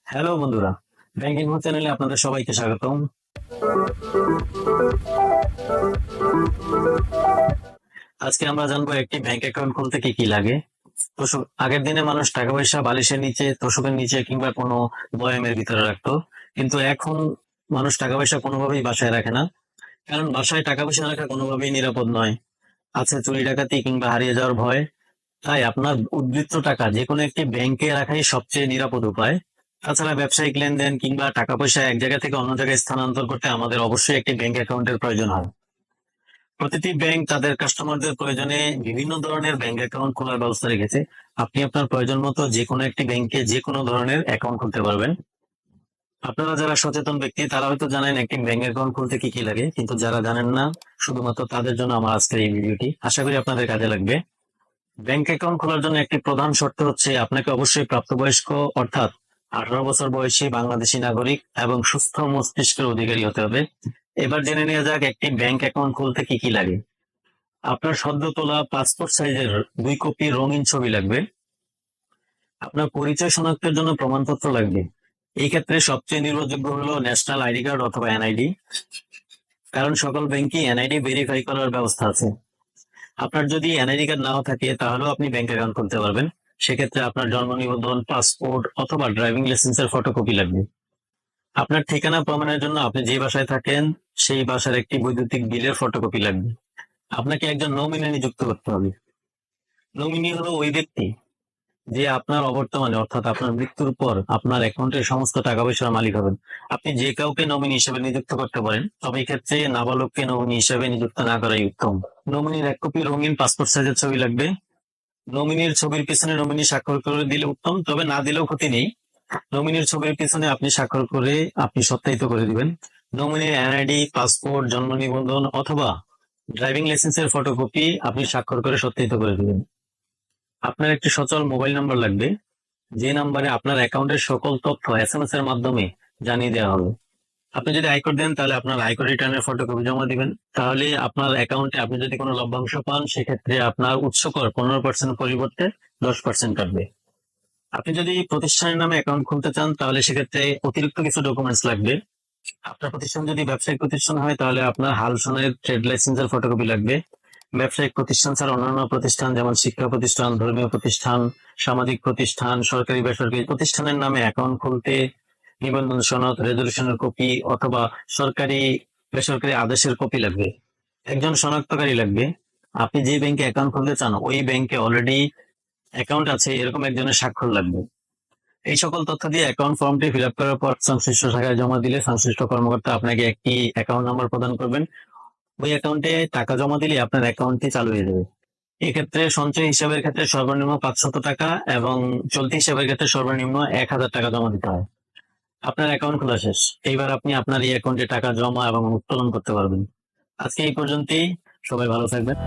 Hello বন্ধুরা, banking home চ্যানেলে আপনাদের সবাইকে স্বাগতম। আজকে আমরা জানবো একটি ব্যাংক অ্যাকাউন্ট খুলতে কি কি লাগে। আগের দিনে মানুষ টাকা পয়সা বালিশের নিচে, তোশকের নিচে কিংবা কোনো বয়ামের ভিতরে রাখতো, কিন্তু এখন মানুষ টাকা পয়সা কোনোভাবেই বাসায় রাখে না, কারণ বাসায় টাকা পয়সা রাখা কোনোভাবেই নিরাপদ নয়। আছে চুরি ডাকাতি কিংবা হারিয়ে যাওয়ার ভয়। তাই আপনার উদ্বৃত্ত টাকা যে কোনো একটি ব্যাংকে রাখাই সবচেয়ে নিরাপদ উপায়। তাছাড়া ব্যবসায়িক লেনদেন কিংবা টাকা পয়সা এক জায়গা থেকে অন্য জায়গায় স্থানান্তর করতে আমাদের অবশ্যই একটি ব্যাংক অ্যাকাউন্টের প্রয়োজন হয়। প্রতিটি ব্যাংক তাদের কাস্টমারদের প্রয়োজনে বিভিন্ন ধরনের ব্যাংক অ্যাকাউন্ট খোলার ব্যবস্থা রেখেছে। আপনি আপনার প্রয়োজন মতো যে কোনো একটি ব্যাংকে যে কোনো ধরনের অ্যাকাউন্ট খুলতে পারবেন। আপনারা যারা সচেতন ব্যক্তি তারা হয়তো জানেন একটি ব্যাংক অ্যাকাউন্ট খুলতে কি কি লাগে, কিন্তু যারা জানেন না শুধুমাত্র তাদের জন্য আমার আজকের এই ভিডিওটি। আশা করি আপনাদের কাজে লাগবে। ব্যাংক অ্যাকাউন্ট খোলার জন্য একটি প্রধান শর্ত হচ্ছে আপনাকে অবশ্যই প্রাপ্তবয়স্ক, অর্থাৎ 18 বছর বয়সী বাংলাদেশী নাগরিক এবং সুস্থ মস্তিষ্কের অধিকারী হতে হবে। এবার জেনে নেওয়া যাক একটি ব্যাংক অ্যাকাউন্ট খুলতে কি কি লাগে। আপনার সদ্য তোলা পাসপোর্ট সাইজের 2 কপি রঙিন ছবি লাগবে। আপনার পরিচয় শনাক্তের জন্য প্রমাণপত্র লাগবে। এই ক্ষেত্রে সবচেয়ে নির্ভরযোগ্য হলো ন্যাশনাল আইডি কার্ড অথবা এনআইডি, কারণ সকল ব্যাংকই এনআইডি ভেরিফাই করার ব্যবস্থা আছে। আপনার যদি এনআইডি কার্ড নাও থাকে তাহলেও আপনি ব্যাংক অ্যাকাউন্ট খুলতে পারবেন। সেক্ষেত্রে আপনার জন্ম নিবন্ধন, পাসপোর্ট অথবা ড্রাইভিং লাইসেন্সের ফটোকপি লাগবে। আপনার ঠিকানা প্রমাণের জন্য আপনি যে বাসায় থাকেন সেই বাসার একটি বৈদ্যুতিক বিলের ফটোকপি লাগবে। আপনাকে একজন নমিনি নিযুক্ত করতে হবে। নমিনি হলো ওই ব্যক্তি যে আপনার অবর্তমানে, অর্থাৎ আপনার মৃত্যুর পর আপনার অ্যাকাউন্টের সমস্ত টাকা পয়সার মালিক হবেন। আপনি যে কাউকে নমিনি হিসেবে নিযুক্ত করতে পারেন, তবে এক্ষেত্রে নাবালককে নমিনি হিসেবে নিযুক্ত না করাই উত্তম। নমিনির 1 কপি রঙিন পাসপোর্ট সাইজের ছবি লাগবে। নমিনির ছবির পিছনে নমিনি স্বাক্ষর করে দিলে উত্তম, তবে না দিলেও ক্ষতি নেই। নমিনির ছবির পিছনে আপনি স্বাক্ষর করে আপনি সত্যায়িত করে দিবেন। নমিনির এনআইডি, পাসপোর্ট, জন্ম নিবন্ধন অথবা ড্রাইভিং লাইসেন্সের ফটোকপি আপনি স্বাক্ষর করে সত্যায়িত করে দিবেন। আপনার একটি সচল মোবাইল নাম্বার লাগবে, যে নাম্বারে আপনার অ্যাকাউন্টের সকল তথ্য এসএমএস এর মাধ্যমে জানিয়ে দেওয়া হবে। আপনি যদি আয়কর দেন তাহলে আপনার আয়কর রিটার্নের ফটোকপি জমা দিবেন। তাহলে আপনার অ্যাকাউন্টে আপনি যদি কোনো লভ্যাংশ পান সেক্ষেত্রে আপনার উৎসকর 15% পরিবর্তে 10% কাটবে। আপনি যদি প্রতিষ্ঠানের নামে অ্যাকাউন্ট খুলতে চান তাহলে সেক্ষেত্রে অতিরিক্ত কিছু ডকুমেন্টস লাগবে। আপনার প্রতিষ্ঠান যদি ব্যবসায়িক প্রতিষ্ঠান হয় তাহলে আপনার হাল সনের ট্রেড লাইসেন্সের ফটোকপি লাগবে। ব্যবসায়িক প্রতিষ্ঠান ছাড়া অন্যান্য প্রতিষ্ঠান যেমন শিক্ষা প্রতিষ্ঠান, ধর্মীয় প্রতিষ্ঠান, সামাজিক প্রতিষ্ঠান, সরকারি বেসরকারি প্রতিষ্ঠানের নামে অ্যাকাউন্ট খুলতে নিবন্ধন সনদ, রেজলিউশনের কপি অথবা সরকারি বেসরকারি আদেশের কপি লাগবে। একজন শনাক্তকারী লাগবে। আপনি যে ব্যাংকে অ্যাকাউন্ট খুলতে চান ওই ব্যাংকে অলরেডি অ্যাকাউন্ট আছে এরকম একজনের স্বাক্ষর লাগবে। এই সকল তথ্য দিয়ে অ্যাকাউন্ট ফর্মটি ফিল আপ করার পর সংশ্লিষ্ট শাখায় জমা দিলে সংশ্লিষ্ট কর্মকর্তা আপনাকে একটি অ্যাকাউন্ট নাম্বার প্রদান করবেন। ওই অ্যাকাউন্টে টাকা জমা দিলে আপনার অ্যাকাউন্টটি চালু হয়ে যাবে। এক্ষেত্রে সঞ্চয় হিসাবের ক্ষেত্রে সর্বনিম্ন 500 টাকা এবং চলতি হিসাবের ক্ষেত্রে সর্বনিম্ন 1000 টাকা জমা দিতে হয়। আপনার অ্যাকাউন্ট খোলা শেষ। এইবার আপনি আপনার এই অ্যাকাউন্টে টাকা জমা এবং উত্তোলন করতে পারবেন। আজকে এই পর্যন্তই। সবাই ভালো থাকবেন।